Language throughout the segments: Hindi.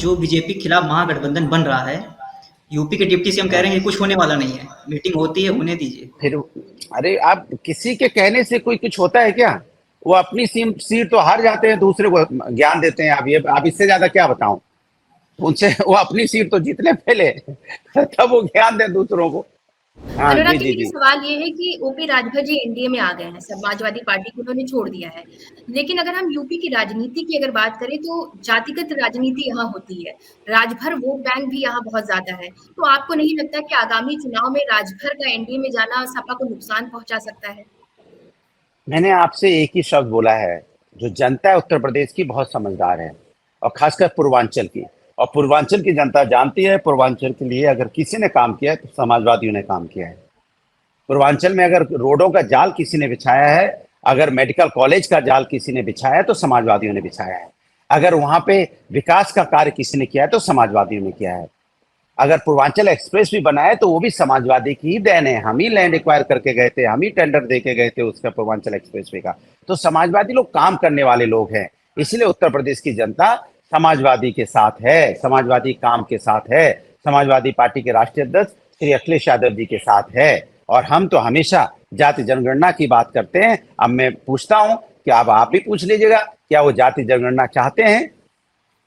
जो बीजेपी के खिलाफ महागठबंधन बन रहा है, यूपी के डिप्टी सीएम कह रहे हैं कि कुछ होने वाला नहीं है, मीटिंग होती है, होने दीजिए। फिर अरे आप किसी के कहने से कोई कुछ होता है क्या? वो अपनी सीट तो हार जाते हैं, दूसरे को ज्ञान देते हैं। अब इससे ज्यादा क्या बताऊं उनसे? वो अपनी सीट तो जीतने पहले तब वो ज्ञान दे दूसरों को। हाँ अनुराग जी जी, जी मेरी जी। सवाल ये है कि ओपी राजभर जी एनडीए में आ गए हैं, समाजवादी पार्टी को उन्होंने छोड़ दिया है, लेकिन अगर हम यूपी की राजनीति की अगर बात करें तो जातिगत राजनीति यहाँ होती है, राजभर वोट बैंक भी यहाँ बहुत ज्यादा है। तो आपको नहीं लगता कि आगामी चुनाव में राजभर का एनडीए में जाना सपा को नुकसान पहुंचा सकता है? मैंने आपसे एक ही शब्द बोला है, जो जनता है उत्तर प्रदेश की बहुत समझदार है, और खासकर पूर्वांचल की। और पूर्वांचल की जनता जानती है, पूर्वांचल के लिए अगर किसी ने काम किया है तो समाजवादियों ने काम किया है। पूर्वांचल में अगर रोडों का जाल किसी ने बिछाया है, अगर मेडिकल कॉलेज का जाल किसी ने बिछाया है तो समाजवादियों ने बिछाया है। अगर वहां पे विकास का कार्य किसी ने किया है तो समाजवादियों ने किया है। अगर पूर्वांचल एक्सप्रेस भी बना है तो वो भी समाजवादी की ही देन है। हम ही लैंड एक्वायर करके गए थे, हम ही टेंडर दे के गए थे उसका, पूर्वांचल एक्सप्रेस वे का। तो समाजवादी लोग काम करने वाले लोग हैं, इसलिए उत्तर प्रदेश की जनता समाजवादी के साथ है, समाजवादी काम के साथ है, समाजवादी पार्टी के राष्ट्रीय अध्यक्ष श्री अखिलेश यादव जी के साथ है। और हम तो हमेशा जाति जनगणना की बात करते हैं। अब मैं पूछता हूं कि अब आप भी पूछ लीजिएगा, क्या वो जाति जनगणना चाहते हैं?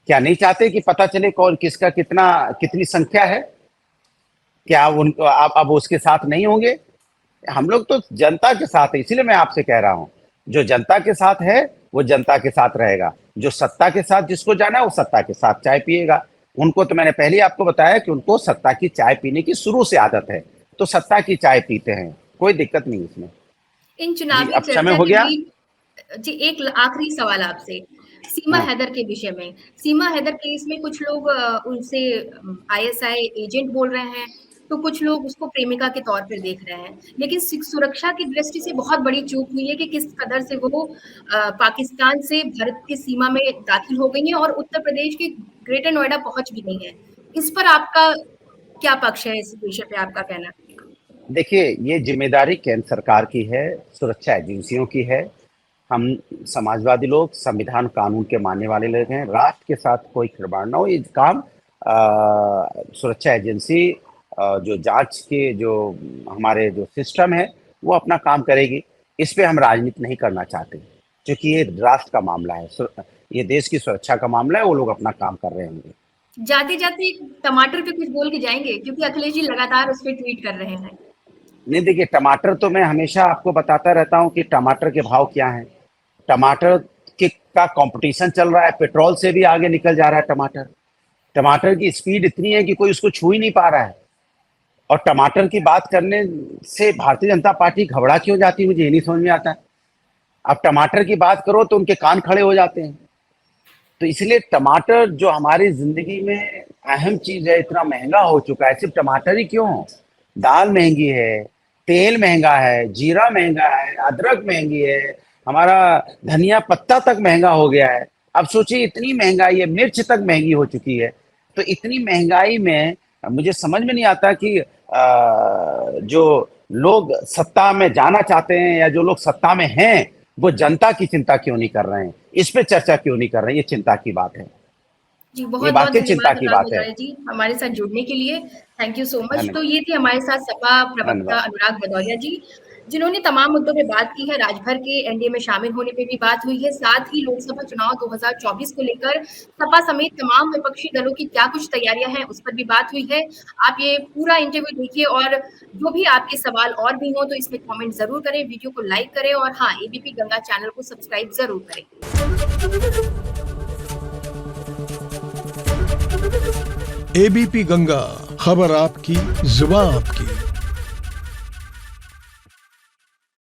क्या नहीं चाहते कि पता चले कौन किसका कितनी संख्या है? क्या उनको अब उसके साथ नहीं होंगे? हम लोग तो जनता के साथ है, इसीलिए मैं आपसे कह रहा हूं, जो जनता के साथ है वो जनता के साथ रहेगा, जो सत्ता के साथ जिसको जाना है वो सत्ता के साथ चाय पिएगा। उनको तो मैंने पहले ही आपको बताया कि उनको सत्ता की चाय पीने की शुरू से आदत है, तो सत्ता की चाय पीते हैं, कोई दिक्कत नहीं इसमें। इन चुनावी अब समय चर्चा हो के गया। बीच जी एक आखिरी सवाल आपसे, सीमा हाँ। हैदर के विषय में। सीमा हैदर केस में कुछ लोग उनसे आईएसआई एजेंट बोल रहे हैं, तो कुछ लोग उसको प्रेमिका के तौर पर देख रहे हैं, लेकिन सुरक्षा की दृष्टि से बहुत बड़ी चूक हुई है कि किस कदर से वो पाकिस्तान से भारत की सीमा में दाखिल हो गई है और उत्तर प्रदेश के ग्रेटर नोएडा पहुंच भी गई है। इस पर आपका क्या पक्ष है? इस विषय पे आपका कहना? देखिए, ये जिम्मेदारी केंद्र सरकार की है, सुरक्षा एजेंसियों की है। हम समाजवादी लोग संविधान कानून के मानने वाले लोग हैं, राष्ट्र के साथ कोई खिलवाड़ ना हो, ये काम सुरक्षा एजेंसी जो जांच के जो हमारे जो सिस्टम है वो अपना काम करेगी। इस पे हम राजनीति नहीं करना चाहते, क्योंकि ये राष्ट्र का मामला है, ये देश की सुरक्षा का मामला है, वो लोग अपना काम कर रहे होंगे। जाते जाते टमाटर पे कुछ बोल के जाएंगे, क्योंकि अखिलेश जी लगातार उस पर ट्वीट कर रहे हैं। नहीं, देखिए, टमाटर तो मैं हमेशा आपको बताता रहता हूँ कि टमाटर के भाव क्या हैं। टमाटर के का कंपटीशन चल रहा है, पेट्रोल से भी आगे निकल जा रहा है टमाटर। टमाटर की स्पीड इतनी है कि कोई उसको छू ही नहीं पा रहा है। और टमाटर की बात करने से भारतीय जनता पार्टी घबरा क्यों जाती है, मुझे ये नहीं समझ में आता है। अब टमाटर की बात करो तो उनके कान खड़े हो जाते हैं। तो इसलिए टमाटर जो हमारी जिंदगी में अहम चीज है, इतना महंगा हो चुका है। सिर्फ टमाटर ही क्यों, दाल महंगी है, तेल महंगा है, जीरा महंगा है, अदरक महंगी है, हमारा धनिया पत्ता तक महंगा हो गया है। अब सोचिए, इतनी महंगाई है, मिर्च तक महंगी हो चुकी है। तो इतनी महंगाई में मुझे समझ में नहीं आता कि जो लोग सत्ता में जाना चाहते हैं या जो लोग सत्ता में हैं वो जनता की चिंता क्यों नहीं कर रहे हैं, इस पे चर्चा क्यों नहीं कर रहे हैं। ये चिंता की बात है जी, ये बहुत बहुत वाकई चिंता धन्यवाद की अनुराग बात है। भदौरिया जी हमारे साथ जुड़ने के लिए। Thank you so much. धन्यवाद। तो ये थी हमारे साथ सपा प्रवक्ता धन्यवाद। अनुराग भदौरिया जी, जिन्होंने तमाम मुद्दों पे बात की है। राजभर के एनडीए में शामिल होने पे भी बात हुई है, साथ ही लोकसभा चुनाव 2024 को लेकर सपा समेत तमाम विपक्षी दलों की क्या कुछ तैयारियां हैं उस पर भी बात हुई है। आप ये पूरा इंटरव्यू देखिए और जो भी आपके सवाल और भी हो तो इसमें कमेंट जरूर करें, वीडियो को लाइक करें और हाँ, एबीपी गंगा चैनल को सब्सक्राइब जरूर करें। एबीपी गंगा, खबर आपकी, जुबान आपकी।